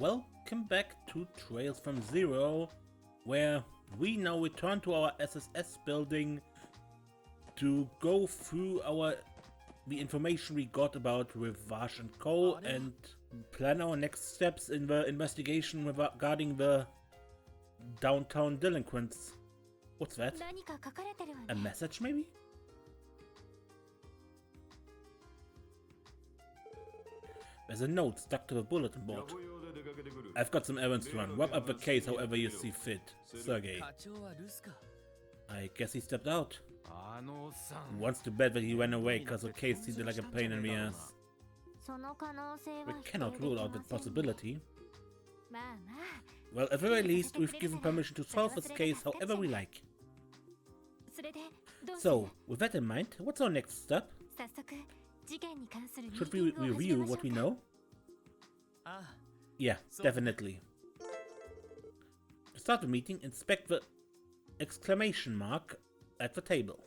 welcome back to Trails from Zero, where we now return to our SSS building to go through the information we got about LoH and Co. and plan our next steps in the investigation regarding the downtown delinquents. What's that? A message, maybe? There's a note stuck to the bulletin board. I've got some errands to run. Wrap up the case however you see fit. Sergey. I guess he stepped out. He wants to bet that he ran away because the case seemed like a pain in the ass. We cannot rule out that possibility. Well, at the very least, we've given permission to solve this case however we like. So, with that in mind, what's our next step? Should we review what we know? Yeah, definitely. To start the meeting, inspect the exclamation mark at the table.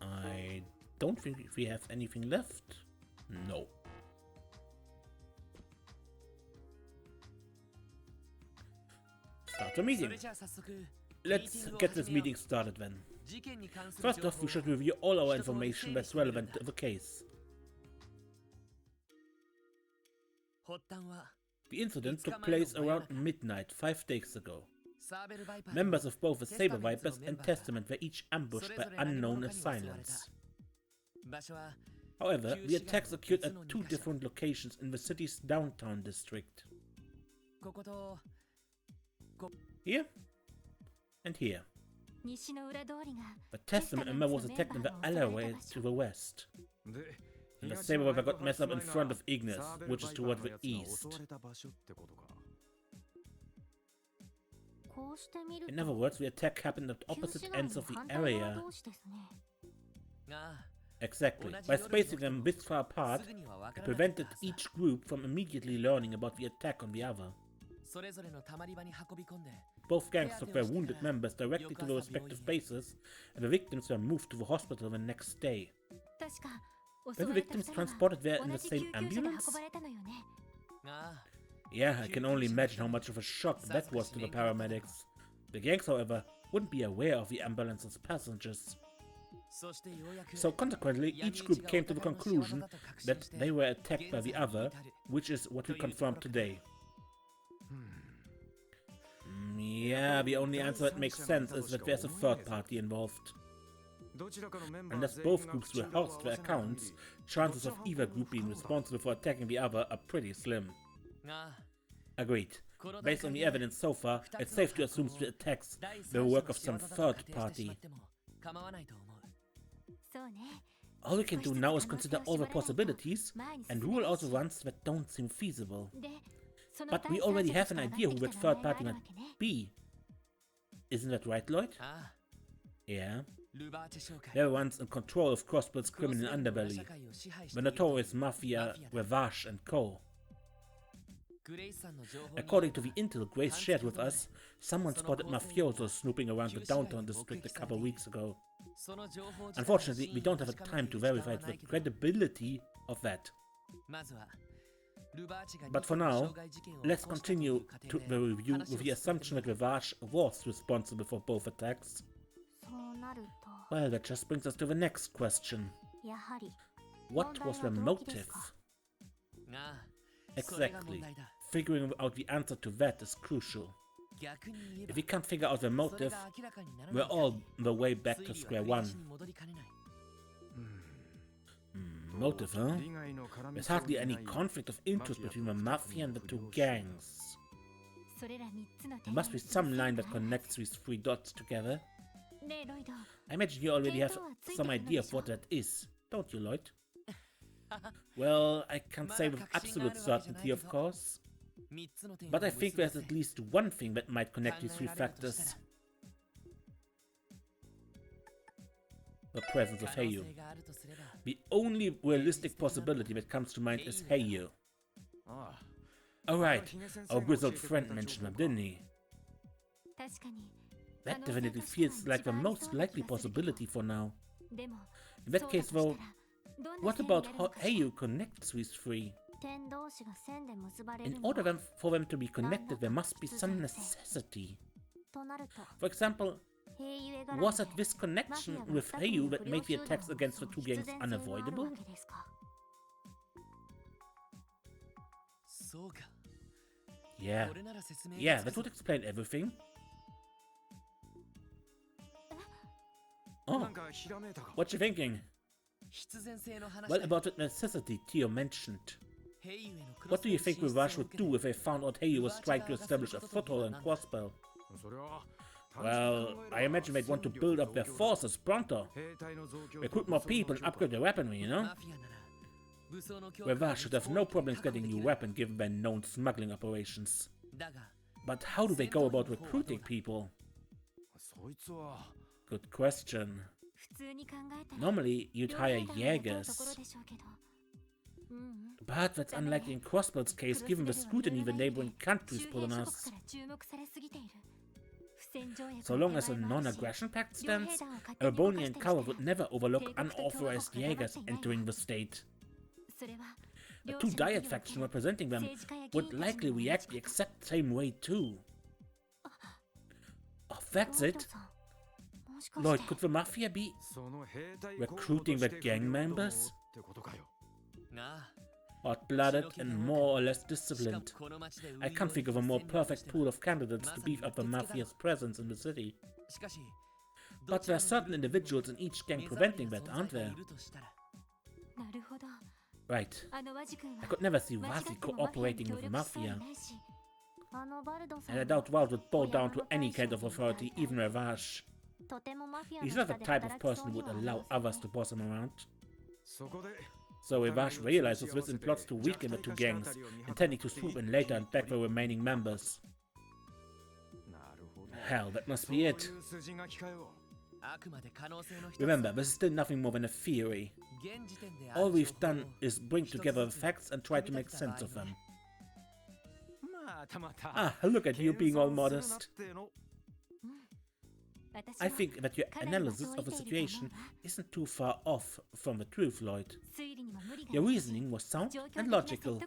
I don't think we have anything left. No. Start the meeting. Let's get this meeting started then. First off, we should review all our information that's relevant to the case. The incident took place around midnight 5 days ago. Members of both the Saber Vipers and Testament were each ambushed by unknown assailants. However, the attacks occurred at 2 different locations in the city's downtown district. Here and here. The Testament member was attacked in the alleyway to the west. And the Saber Viper got messed up in front of Ignis, which is toward the east. In other words, the attack happened at opposite ends of the area. Exactly. By spacing them this far apart, it prevented each group from immediately learning about the attack on the other. Both gangs took their wounded members directly to their respective bases, and the victims were moved to the hospital the next day. Were the victims transported there in the same ambulance? Yeah, I can only imagine how much of a shock that was to the paramedics. The gangs, however, wouldn't be aware of the ambulance's passengers. So consequently, each group came to the conclusion that they were attacked by the other, which is what we confirmed today. Yeah, the only answer that makes sense is that there's a third party involved. Unless both groups will host their accounts, chances of either group being responsible for attacking the other are pretty slim. Agreed. Based on the evidence so far, it's safe to assume the attacks were the work of some third party. All we can do now is consider all the possibilities and rule out the ones that don't seem feasible. But we already have an idea who that third party might be. Isn't that right, Lloyd? Yeah. They were once in control of Crossbill's criminal underbelly, the notorious mafia LoH and Co. According to the intel Grace shared with us, someone spotted mafiosos snooping around the downtown district a couple weeks ago. Unfortunately, we don't have the time to verify the credibility of that. But for now, let's continue to the review with the assumption that LoH was responsible for both attacks. Well, that just brings us to the next question. What was the motive? Exactly. Figuring out the answer to that is crucial. If we can't figure out the motive, we're all on the way back to square one. Motive, huh? There's hardly any conflict of interest between the mafia and the 2 gangs. There must be some line that connects these 3 dots together. I imagine you already have some idea of what that is, don't you, Lloyd? Well, I can't say with absolute certainty, of course. But I think there's at least one thing that might connect these 3 factors. The presence of Heiyu. The only realistic possibility that comes to mind is Heiyu. Alright, our grizzled friend mentioned him, didn't he? That definitely feels like the most likely possibility for now. In that case though, What about how Heiyu connects these three? In order for them to be connected, there must be some necessity. For example, was it this connection with Heiyu that made the attacks against the two gangs unavoidable? Yeah, that would explain everything. Oh, what you thinking? Well, about the necessity Tio mentioned. What do you think LoH would do if they found out Heiyu was trying to establish a foothold in Crossbell? Well, I imagine they'd want to build up their forces pronto. Recruit more people and upgrade their weaponry, you know? LoH should have no problems getting new weapons given their known smuggling operations. But how do they go about recruiting people? Good question. Normally, you'd hire Jägers. But that's unlikely in Crossbell's case, given the scrutiny the neighboring countries put on us. So long as a non-aggression pact stands, Erebonian Cover would never overlook unauthorized Jägers entering the state. The two Diet factions representing them would likely react the exact same way too. Oh, that's it? Lloyd, could the Mafia be recruiting the gang members? Hot-blooded and more or less disciplined. I can't think of a more perfect pool of candidates to beef up the Mafia's presence in the city. But there are certain individuals in each gang preventing that, aren't there? Right. I could never see Vasi cooperating with the Mafia. And I doubt Walt would bow down to any kind of authority, even LoH. He's not the type of person who would allow others to boss him around. So LoH realizes this and plots to weaken the two gangs, intending to swoop in later and back the remaining members. Hell, that must be it. Remember, this is still nothing more than a theory. All we've done is bring together the facts and try to make sense of them. Ah, look at you being all modest. I think that your analysis of the situation isn't too far off from the truth, Lloyd. Your reasoning was sound and logical.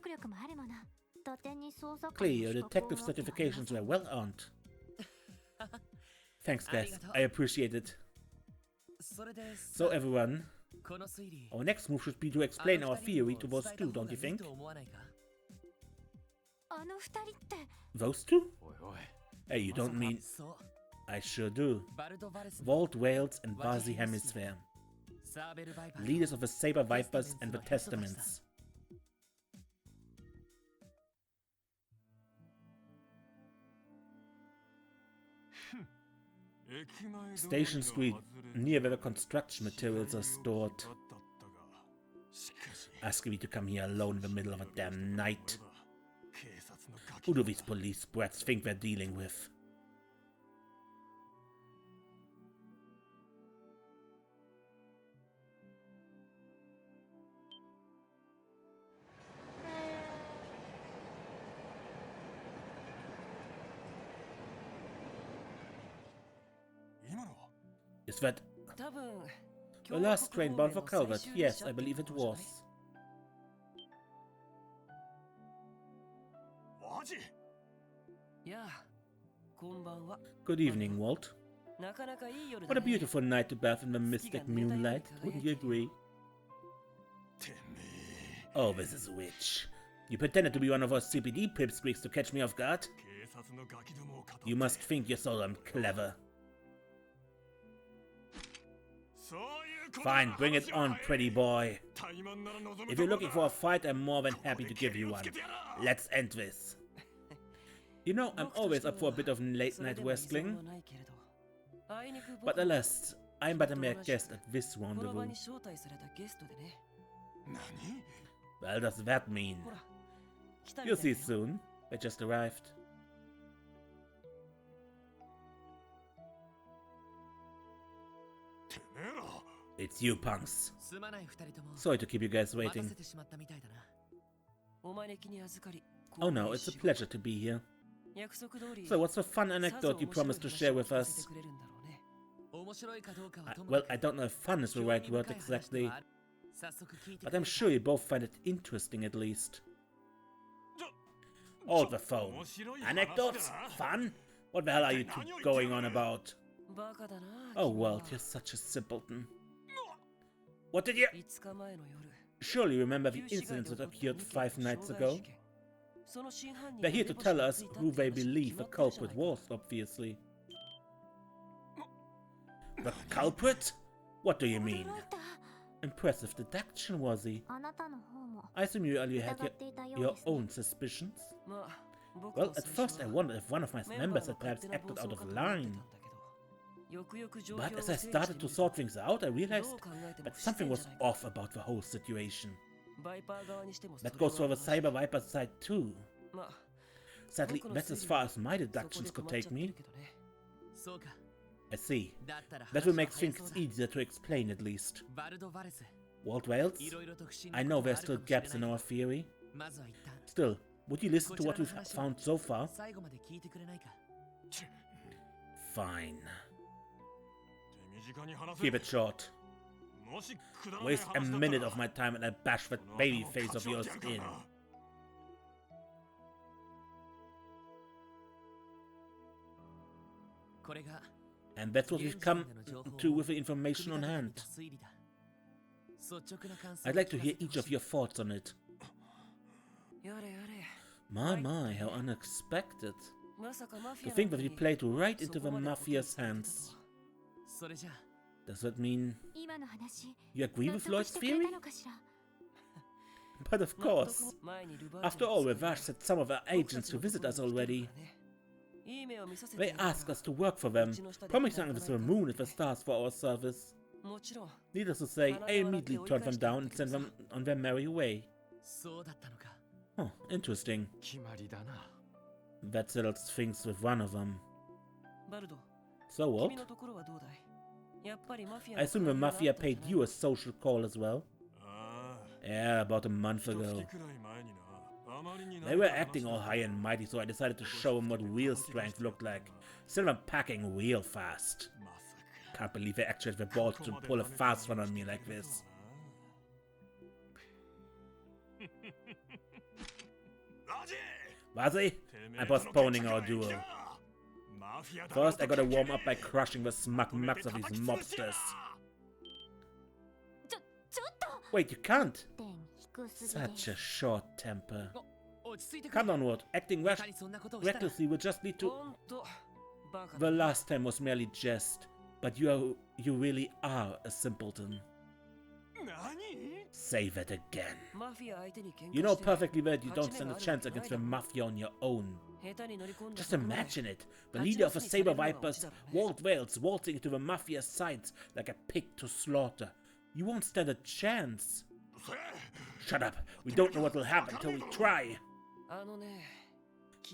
Clearly, your detective certifications were well earned. Thanks, guys. I appreciate it. So, everyone, our next move should be to explain our theory to those two, don't you think? Those two? Hey, you don't mean... I sure do. Walt Wales and Vasi Hemisphere. Leaders of the Saber Vipers and the Testaments. Station Street, near where the construction materials are stored. Asking me to come here alone in the middle of a damn night. Who do these police brats think they're dealing with? Is that the last train bound for Calvert? Yes, I believe it was. Good evening, Walt. What a beautiful night to bath in the mystic moonlight, wouldn't you agree? Oh, this is a witch. You pretended to be one of our CPD pipsqueaks to catch me off guard? You must think you're so clever. Fine, bring it on, pretty boy. If you're looking for a fight, I'm more than happy to give you one. Let's end this. You know, I'm always up for a bit of late-night wrestling. But alas, I'm but a mere guest at this rendezvous. Well, does that mean? You'll see soon. They just arrived. It's you punks. Sorry to keep you guys waiting. Oh no, it's a pleasure to be here. So what's the fun anecdote you promised to share with us? Well, I don't know if fun is the right word exactly. But I'm sure you both find it interesting at least. Hold the phone. Anecdotes? Fun? What the hell are you two going on about? Oh, Walt, you're such a simpleton. What did you... Surely you remember the incident that occurred 5 nights ago? They're here to tell us who they believe the culprit was, obviously. The culprit? What do you mean? Impressive deduction, was he? I assume you earlier had your own suspicions? Well, at first I wondered if one of my members had perhaps acted out of line. But as I started to sort things out, I realized that something was off about the whole situation. That goes for the Cyber Viper side too. Sadly, that's as far as my deductions could take me. I see. That will make things easier to explain at least. Walt Wales? I know there are still gaps in our theory. Still, would you listen to what we've found so far? Fine. Keep it short. Waste a minute of my time and I bash that baby face of yours in. And that's what we've come to with the information on hand. I'd like to hear each of your thoughts on it. My, how unexpected. To think that we played right into the Mafia's hands. Does that mean you agree with Lloyd's theory? But of course. After all, Ravash sent some of our agents to visit us already. They asked us to work for them, promising us the moon and the stars for our service. Needless to say, I immediately turned them down and sent them on their merry way. Oh, interesting. That settles things with one of them. So what? I assume the Mafia paid you a social call as well? Yeah, about a month ago. They were acting all high and mighty, so I decided to show them what real strength looked like. Instead of packing real fast. Can't believe they actually had the balls to pull a fast one on me like this. Wazi, I'm postponing our duel. First, I gotta warm up by crushing the smug mucks of these mobsters. Wait, you can't? Such a short temper. Come on, Ward. Acting recklessly will just lead to... The last time was merely jest, but you really are a simpleton. Say that again. You know perfectly well you don't stand a chance against the Mafia on your own. Just imagine it. The leader of the Saber Vipers, Walt Wales, waltzing into the Mafia's sides like a pig to slaughter. You won't stand a chance. Shut up. We don't know what will happen until we try.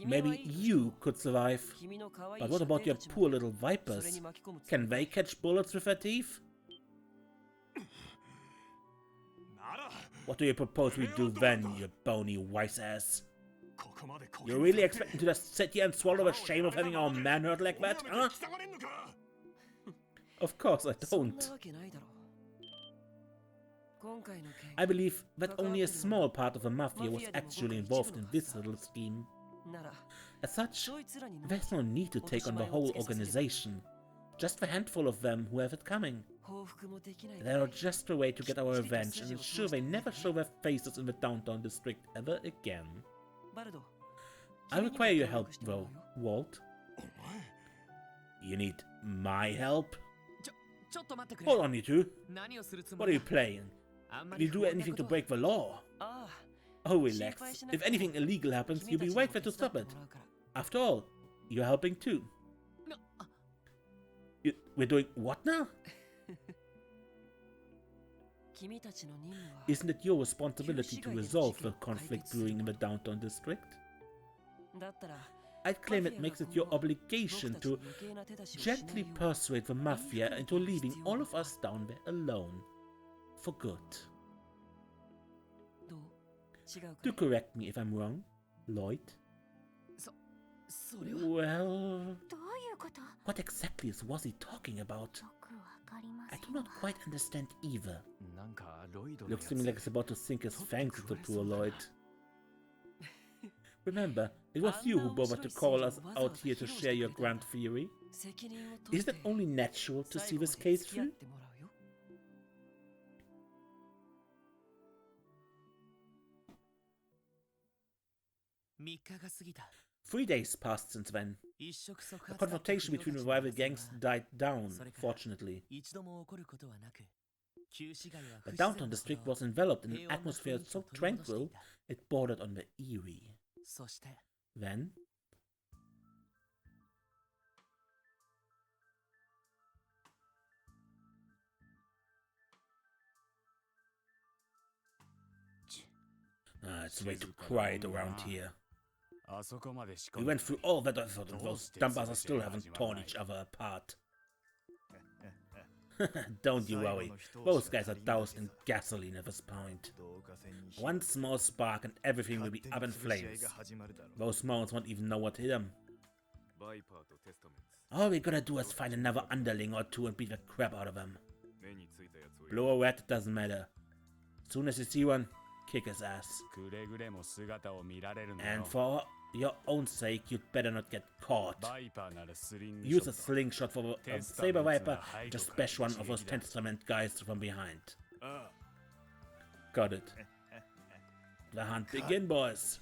Maybe you could survive. But what about your poor little vipers? Can they catch bullets with their teeth? What do you propose we do then, you bony wise ass? You really expect me to just sit here and swallow the shame of having our man hurt like that, huh? Of course I don't. I believe that only a small part of the Mafia was actually involved in this little scheme. As such, there's no need to take on the whole organization. Just a handful of them who have it coming. They're just a way to get our revenge and ensure they never show their faces in the downtown district ever again. I require your help, though, Walt. You need my help? Hold on, you two. What are you playing? Will you do anything to break the law? Oh, relax. If anything illegal happens, you'll be right there to stop it. After all, you're helping too. We're doing what now? Isn't it your responsibility to resolve the conflict brewing in the downtown district? I'd claim it makes it your obligation to gently persuade the Mafia into leaving all of us down there alone. For good. Do correct me if I'm wrong, Lloyd. Well... What exactly was he talking about? I do not quite understand either. Looks to me like it's about to sink his fangs into poor Lloyd. Remember, it was you who bothered to call us out here to share your grand theory. Is it only natural to see this case through? Three days passed since then. The confrontation between the rival gangs died down, fortunately. The downtown district was enveloped in an atmosphere so tranquil it bordered on the eerie. Then, it's way too quiet around here. We went through all that effort and those dumbbasses still haven't torn each other apart. Don't you worry, those guys are doused in gasoline at this point. One small spark and everything will be up in flames. Those morons won't even know what hit them. All we're gonna do is find another underling or two and beat the crap out of them. Blue or red, doesn't matter. As soon as you see one, kick his ass. And for your own sake, you'd better not get caught. Use a slingshot for a saber viper, just bash one of those testament guys from behind. Got it. The hunt begin, boys.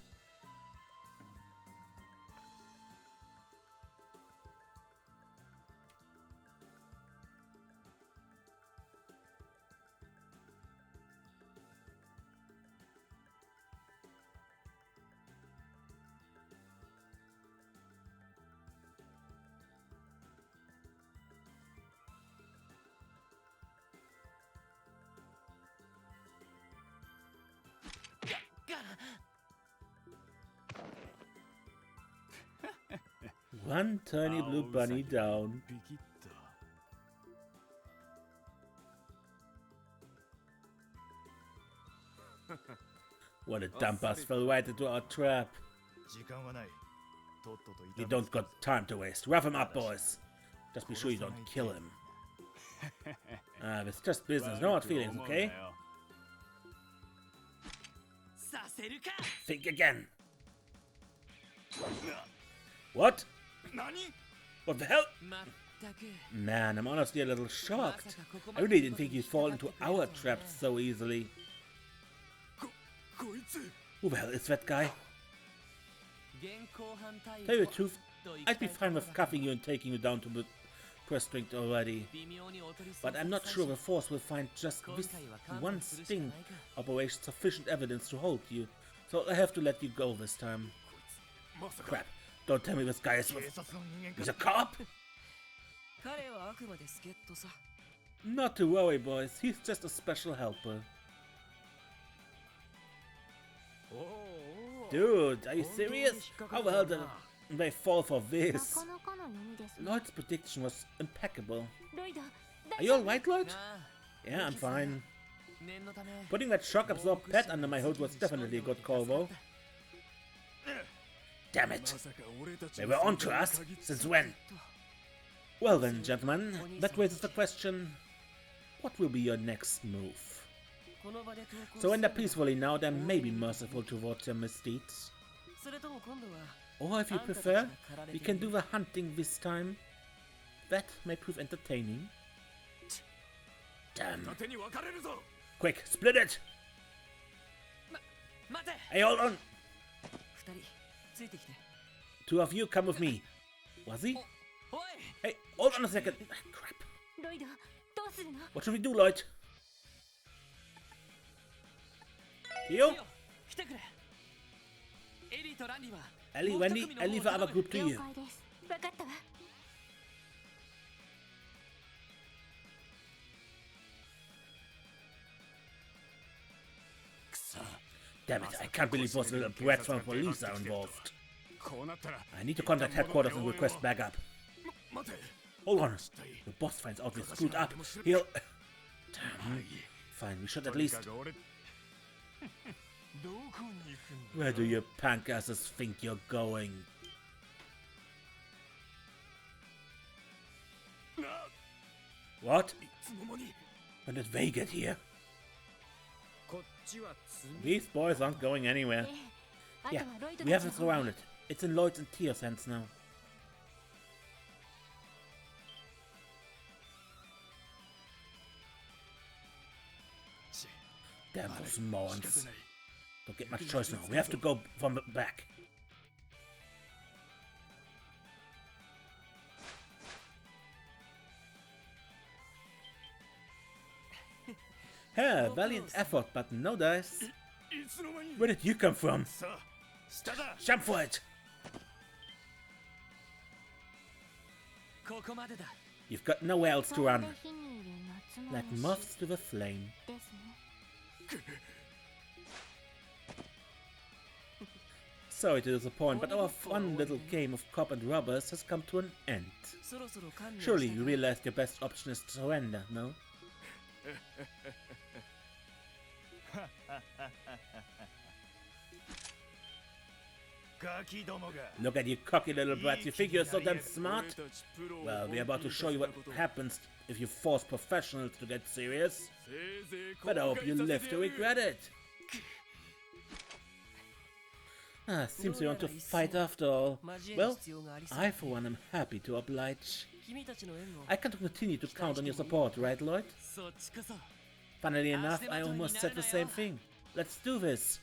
One tiny blue bunny down. What a dumbass fell right into our trap. You don't got time to waste. Rough him up, boys. Just be sure you don't kill him. It's just business, no hard feelings, okay? Think again. What? What the hell? Man, I'm honestly a little shocked. I really didn't think you'd fall into our traps so easily. Who the hell is that guy? Tell you the truth, I'd be fine with cuffing you and taking you down to the precinct already. But I'm not sure the force will find just this one sting operation sufficient evidence to hold you. So I have to let you go this time. Crap. Don't tell me this guy is he's a cop? Not to worry, boys. He's just a special helper. Dude, are you serious? How the hell did they fall for this? Lloyd's prediction was impeccable. Are you alright, Lloyd? Yeah, I'm fine. Putting that shock absorb pad under my hood was definitely a good call, though. Damn it! They were on to us? Since when? Well then, gentlemen, that raises the question, what will be your next move? Surrender peacefully now, then may be merciful towards your misdeeds. Or if you prefer, we can do the hunting this time. That may prove entertaining. Damn. Quick, split it! Hey, hold on! Two of you come with me. Was he? Hey, hold on a second. Crap. What should we do, Lloyd? You? Ellie, Wendy, I leave the other group to you. Damn it, I can't believe those little brats from police are involved. I need to contact headquarters and request backup. Hold on, the boss finds out we're screwed up. He'll... Damn. Fine, we should at least... Where do you punk asses think you're going? What? When did they get here? These boys aren't going anywhere. Yeah, we have it surrounded. It's in Lloyd's and Tio's hands now. Damn those morons. Don't get much choice now. We have to go from the back. Hey, valiant effort, but no dice. Where did you come from? Jump for it! You've got nowhere else to run. Like moths to the flame. Sorry to disappoint, but our fun little game of cop and robbers has come to an end. Surely you realized your best option is to surrender, no? Look at you cocky little brats, you think you're so damn smart? Well, we're about to show you what happens if you force professionals to get serious. But I hope you live to regret it. Seems you want to fight after all. Well, I for one am happy to oblige. I can continue to count on your support, right, Lloyd? Funnily enough, I almost said the same thing. Let's do this.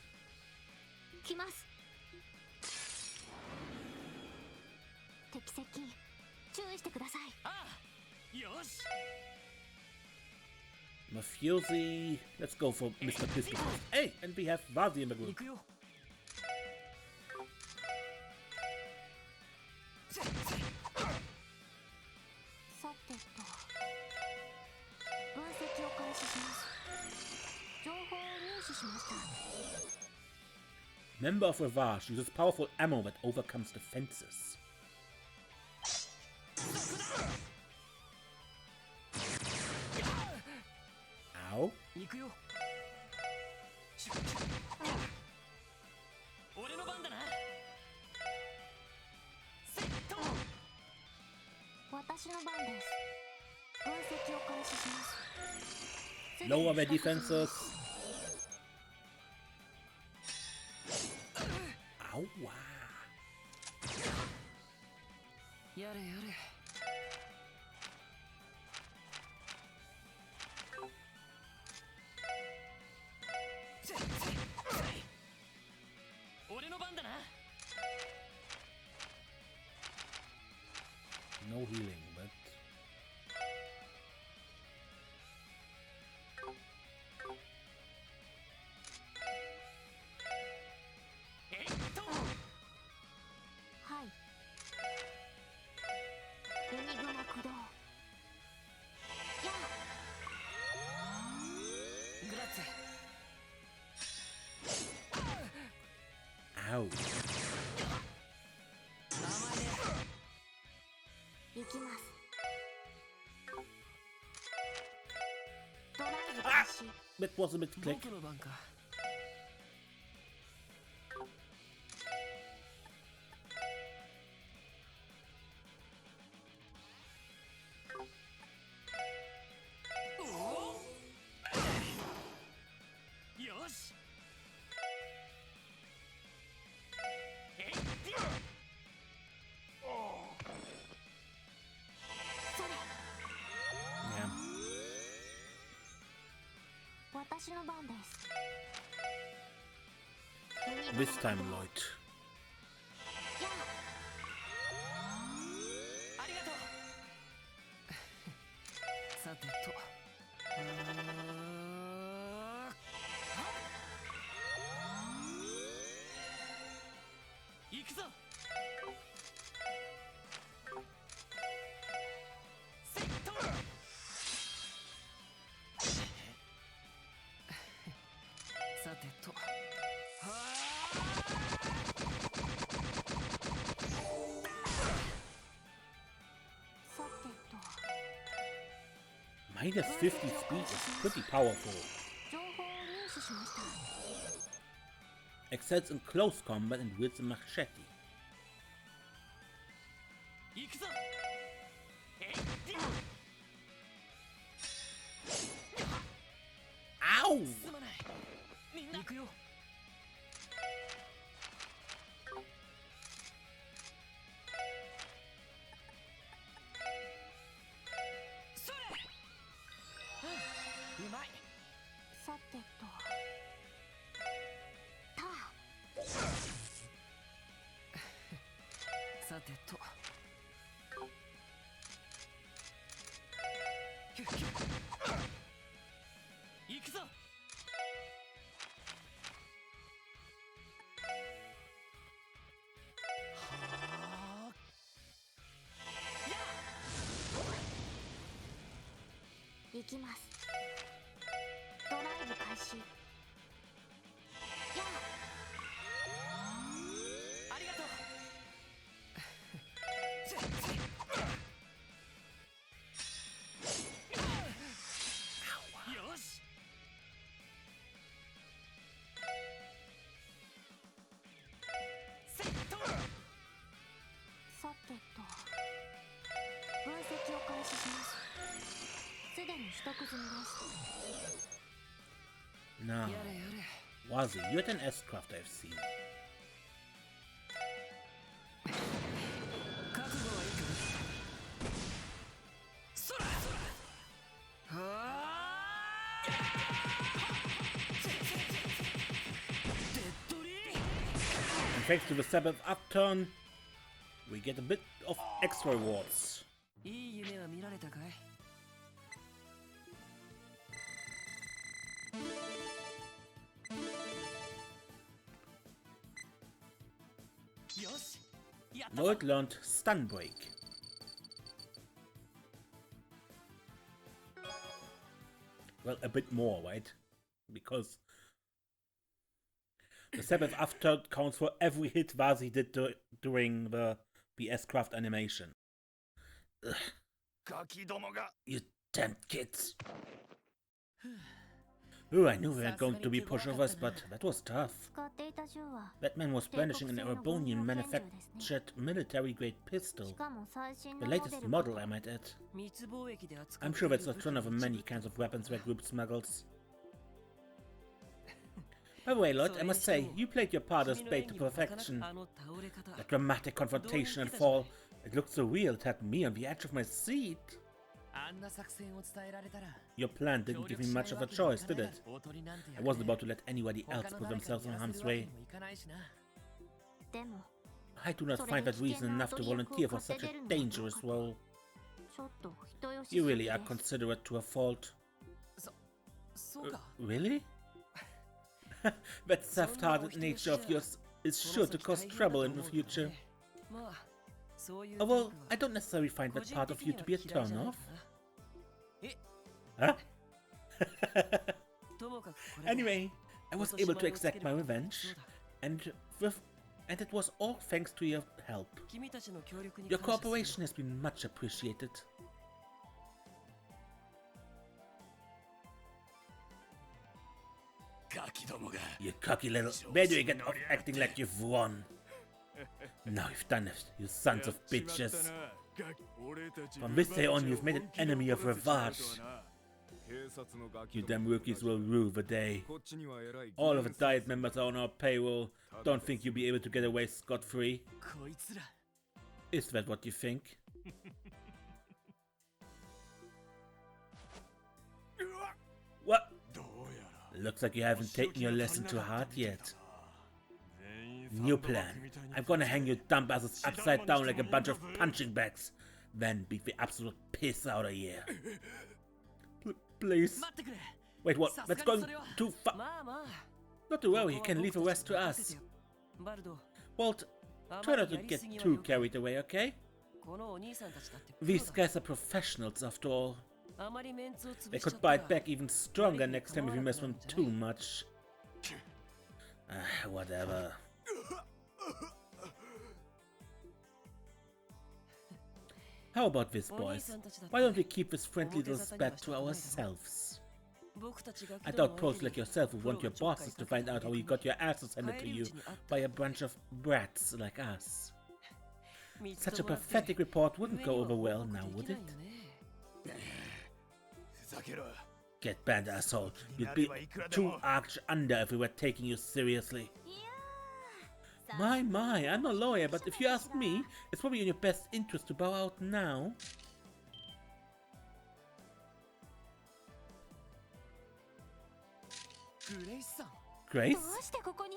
Mafiosi. Let's go for Mr. Pistol first. Hey, and we have Vazi in the group. Member of Ravage uses powerful ammo that overcomes defenses. Ow. Lower their defenses. Ow. No healing, but... Ow. Ah! That was a bit click. This time, Lloyd. Minus 50 speed is pretty powerful. Excels in close combat and wields a machete. Ow! 行きます。ドライブ開始。やあ。ありがとう。よし。セット。さてと。分析を開始します。Now, Wazi, you're an S-craft I've seen. And thanks to the 7th upturn, we get a bit of extra rewards. LoH learned Stun Break. Well, a bit more, right? Because the 7th after counts for every hit Wazi did during the S-craft animation. Ugh. You damn kids. Oh, I knew we were going to be pushovers, but that was tough. That man was brandishing an Erebonian manufactured military-grade pistol. The latest model, I might add. I'm sure that's not one of the many kinds of weapons that group smuggles. By the way, LoH, I must say, you played your part as bait to perfection. That dramatic confrontation and fall, it looked so real, it had me on the edge of my seat. Your plan didn't give me much of a choice, did it? I wasn't about to let anybody else put themselves in harm's way. I do not find that reason enough to volunteer for such a dangerous role. You really are considerate to a fault. Really? That soft-hearted nature of yours is sure to cause trouble in the future. Oh, well, I don't necessarily find that part of you to be a turn-off. Huh? Anyway, I was able to exact my revenge, and it was all thanks to your help. Your cooperation has been much appreciated. You cocky little... Where do you get off acting like you've won? Now you've done it, you sons of bitches. From this day on, you've made an enemy of Ravage. You damn rookies will rue the day. All of the Diet members are on our payroll. Don't think you'll be able to get away scot-free. Is that what you think? What? Looks like you haven't taken your lesson to heart yet. New plan. I'm gonna hang you dumb asses upside down like a bunch of punching bags. Then beat the absolute piss out of you. Please. Wait, what? That's going too far. Not to worry, you can leave the rest to us. Walt, try not to get too carried away, okay? These guys are professionals after all. They could bite back even stronger next time if you mess with them too much. Whatever. How about this, boys? Why don't we keep this friendly little spat to ourselves? I doubt pros like yourself would want your bosses to find out how you got your asses handed to you by a bunch of brats like us. Such a pathetic report wouldn't go over well now, would it? Get banned, asshole. You'd be too arch under if we were taking you seriously. My, I'm no lawyer, but if you ask me, it's probably in your best interest to bow out now. Grace?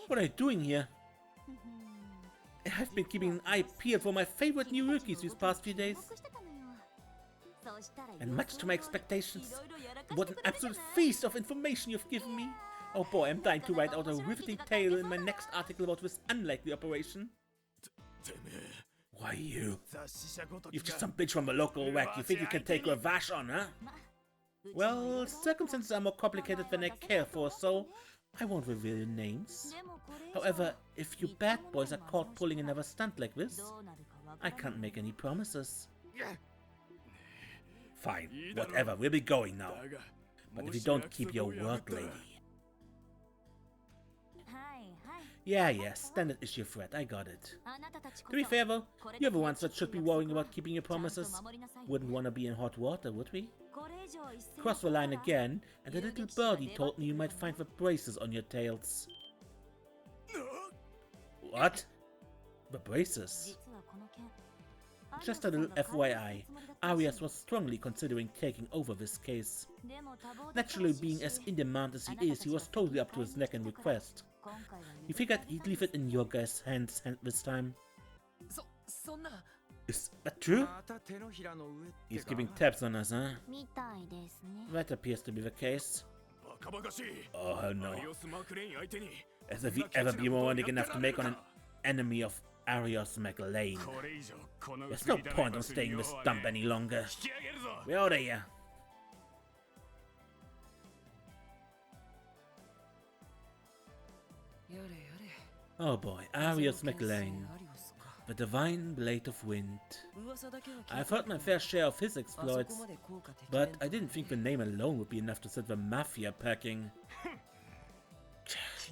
What are you doing here? I've been keeping an eye peeled for my favorite new rookies these past few days. And much to my expectations, what an absolute feast of information you've given me. Oh boy, I'm dying to write out a riveting tale in my next article about this unlikely operation. Why you? You're just some bitch from the local whack you think you can take revenge on, huh? Well, circumstances are more complicated than I care for, so I won't reveal names. However, if you bad boys are caught pulling another stunt like this, I can't make any promises. Fine, whatever, we'll be going now. But if you don't keep your word, lady. Yeah, standard issue threat, I got it. To be fair though, you're the ones that should be worrying about keeping your promises. Wouldn't want to be in hot water, would we? Cross the line again, and a little birdie told me you might find the braces on your tails. What? The braces? Just a little FYI, Arias was strongly considering taking over this case. Naturally, being as in demand as he is, he was totally up to his neck in request. He figured he'd leave it in your guys' hands this time. Is that true? He's keeping tabs on us, huh? That appears to be the case. Oh hell no. As if he'd ever be moronic enough to make on an enemy of Arias McLean. There's no point in staying in this dump any longer. We're out of here. Oh boy, Arias McLean. The divine blade of wind. I've heard my fair share of his exploits, but I didn't think the name alone would be enough to set the mafia packing.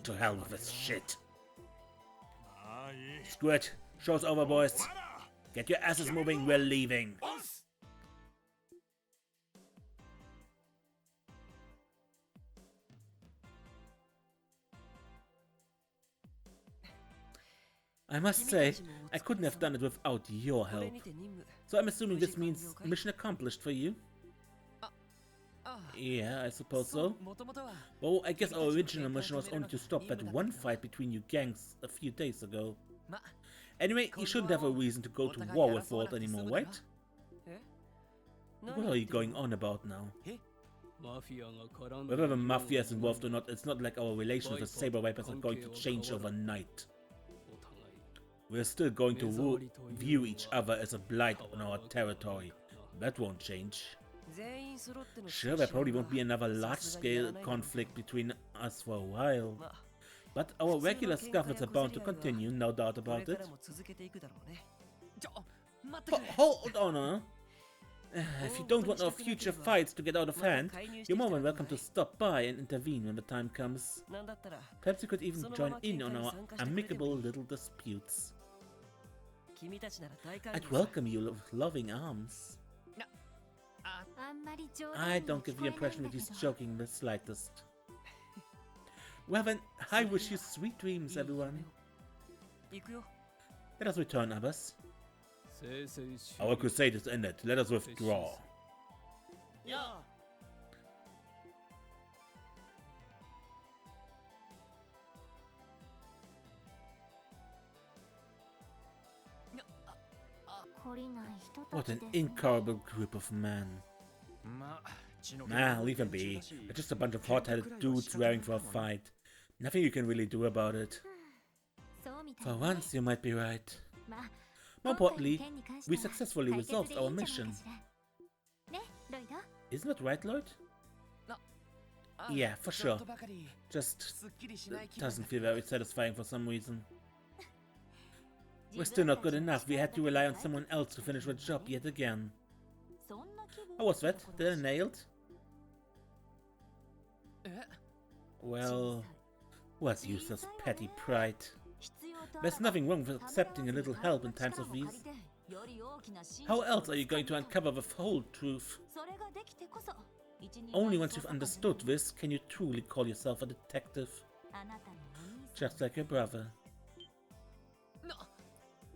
To hell with this shit. Screw it. Show's over, boys. Get your asses moving, we're leaving. I must say, I couldn't have done it without your help. So I'm assuming this means mission accomplished for you? Yeah, I suppose so. Well, I guess our original mission was only to stop that one fight between you gangs a few days ago. Anyway, you shouldn't have a reason to go to war with Walt anymore, right? What are you going on about now? Whether the Mafia is involved or not, it's not like our relations with Saber Vipers are going to change overnight. We're still going to view each other as a blight on our territory. That won't change. Sure, there probably won't be another large-scale conflict between us for a while. But our regular scuffles are bound to continue, no doubt about it. Hold on, huh? If you don't want our future fights to get out of hand, you're more than welcome to stop by and intervene when the time comes. Perhaps you could even join in on our amicable little disputes. I'd welcome you with loving arms. I don't give the impression that he's joking the slightest. Well then, I wish you sweet dreams, everyone. Let us return, Abbas. Our crusade is ended. Let us withdraw. What an incurable group of men. Nah, leave them be. They're just a bunch of hot-headed dudes raring for a fight. Nothing you can really do about it. For once, you might be right. More importantly, we successfully resolved our mission. Isn't that right, Lloyd? Yeah, for sure. Just doesn't feel very satisfying for some reason. We're still not good enough. We had to rely on someone else to finish the job yet again. How was that? Did I nail it? Well, what use of petty pride? There's nothing wrong with accepting a little help in times of these. How else are you going to uncover the whole truth? Only once you've understood this can you truly call yourself a detective. Just like your brother.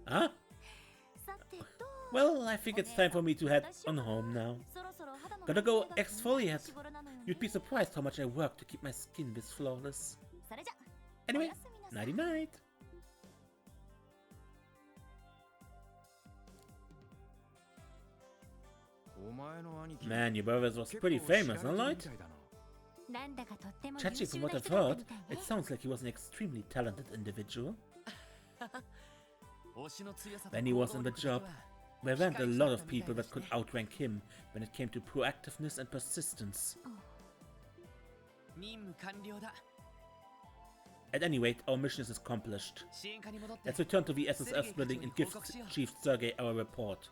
Huh? Well, I think it's time for me to head on home now. Gotta go exfoliate. You'd be surprised how much I work to keep my skin this flawless. Anyway, nighty night. Man, your brother was pretty famous, huh, Lloyd? Judging from what I've heard, it sounds like he was an extremely talented individual. When he was in the job, there weren't a lot of people that could outrank him when it came to proactiveness and persistence. At any rate, our mission is accomplished. Let's return to the SSF building and give Chief Sergei our report.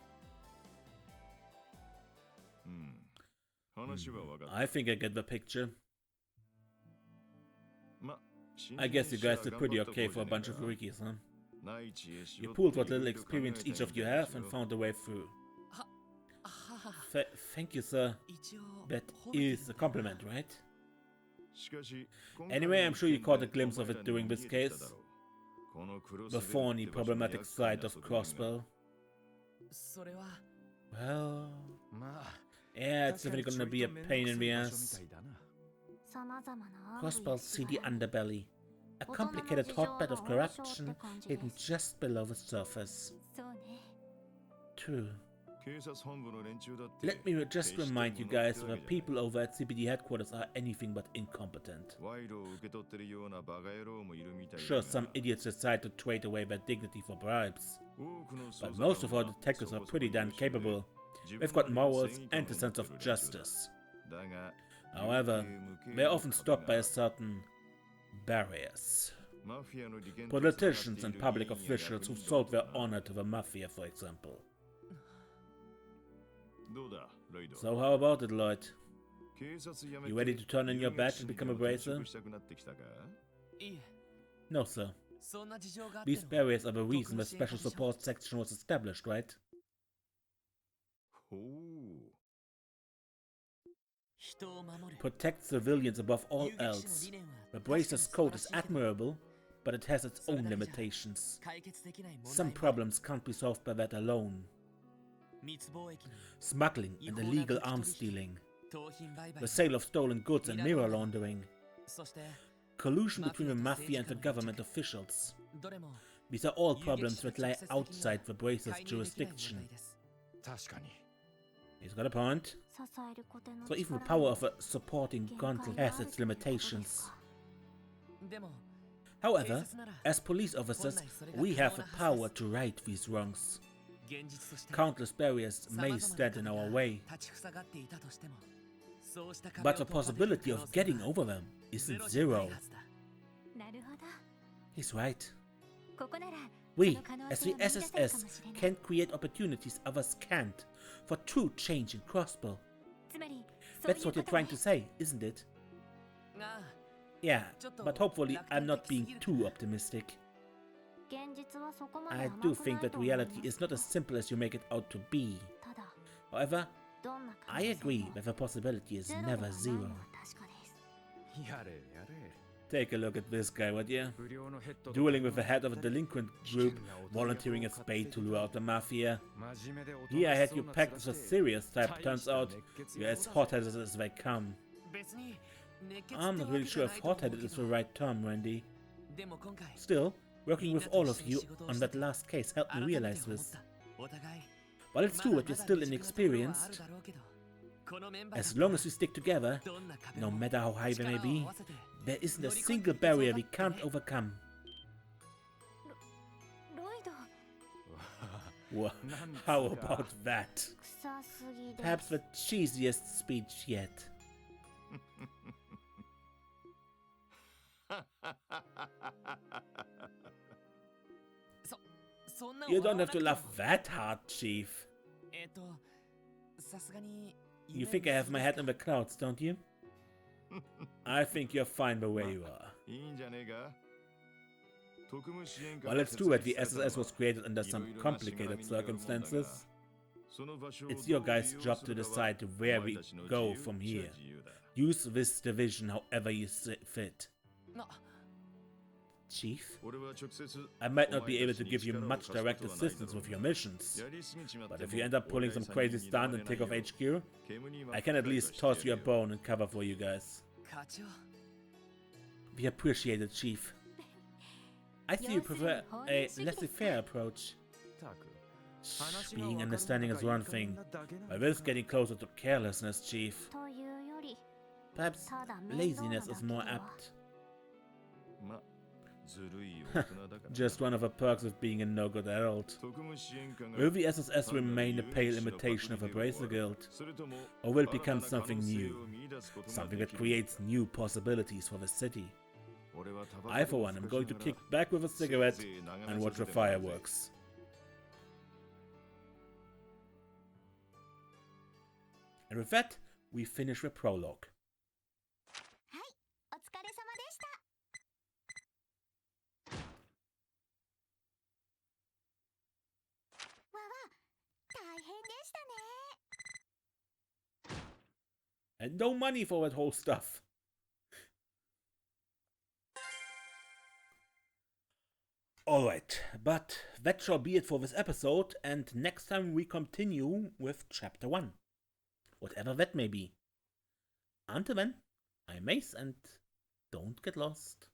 I think I get the picture. I guess you guys did pretty okay for a bunch of rookies, huh? You pulled what little experience each of you have and found a way through. Thank you, sir. That is a compliment, right? Anyway, I'm sure you caught a glimpse of it during this case. The thorny, problematic side of Crossbow. Well... yeah, it's definitely gonna be a pain in the ass. Crossbow's seedy underbelly. A complicated hotbed of corruption hidden just below the surface. True. Let me just remind you guys that the people over at CPD headquarters are anything but incompetent. Sure, some idiots decide to trade away their dignity for bribes. But most of our detectives are pretty damn capable. They've got morals and a sense of justice. However, they're often stopped by a certain barriers. Politicians and public officials who sold their honor to the mafia, for example. So how about it, Lloyd? You ready to turn in your badge and become a bracer? No, sir. These barriers are the reason the Special Support Section was established, right? Protect civilians above all else. The Bracer's code is admirable, but it has its own limitations. Some problems can't be solved by that alone. Smuggling and illegal arms stealing, the sale of stolen goods and mirror laundering, collusion between the mafia and the government officials. These are all problems that lie outside the Bracer's jurisdiction. He's got a point. So even the power of a supporting gauntlet has its limitations. However, as police officers, we have the power to right these wrongs. Countless barriers may stand in our way, but the possibility of getting over them isn't zero. He's right. We, as the SSS, can create opportunities others can't for true change in Crossbow. That's what you're trying to say, isn't it? Yeah, but hopefully I'm not being too optimistic. I do think that reality is not as simple as you make it out to be. However, I agree that the possibility is never zero. Take a look at this guy, would you? Dueling with the head of a delinquent group, volunteering as bait to lure out the mafia. Here I had you pegged as a serious type, turns out you're as hot-headed as they come. I'm not really sure if hot-headed is the right term, Randy. Still, working with all of you on that last case helped me realize this. While it's true that you're still inexperienced, as long as we stick together, no matter how high they may be, there isn't a single barrier we can't overcome. Well, how about that? Perhaps the cheesiest speech yet. You don't have to laugh that hard, Chief. You think I have my head in the clouds, don't you? I think you're fine the way you are. While it's true that the SSS was created under some complicated circumstances, It's your guys' job to decide where we go from here. Use this division however you see fit. Chief, I might not be able to give you much direct assistance with your missions, but if you end up pulling some crazy stunt and take off HQ, I can at least toss you a bone and cover for you guys. We appreciate it, Chief. I see you prefer a laissez-faire approach. Being understanding is one thing, but this is getting closer to carelessness, Chief. Perhaps laziness is more apt. Just one of the perks of being a no-good adult. Will the SSS remain a pale imitation of a Bracer Guild? Or will it become something new? Something that creates new possibilities for the city? I, for one, am going to kick back with a cigarette and watch the fireworks. And with that, we finish the prologue. And no money for that whole stuff. Alright, but that shall be it for this episode, and next time we continue with Chapter 1. Whatever that may be. Until then, I'm Mace, and don't get lost.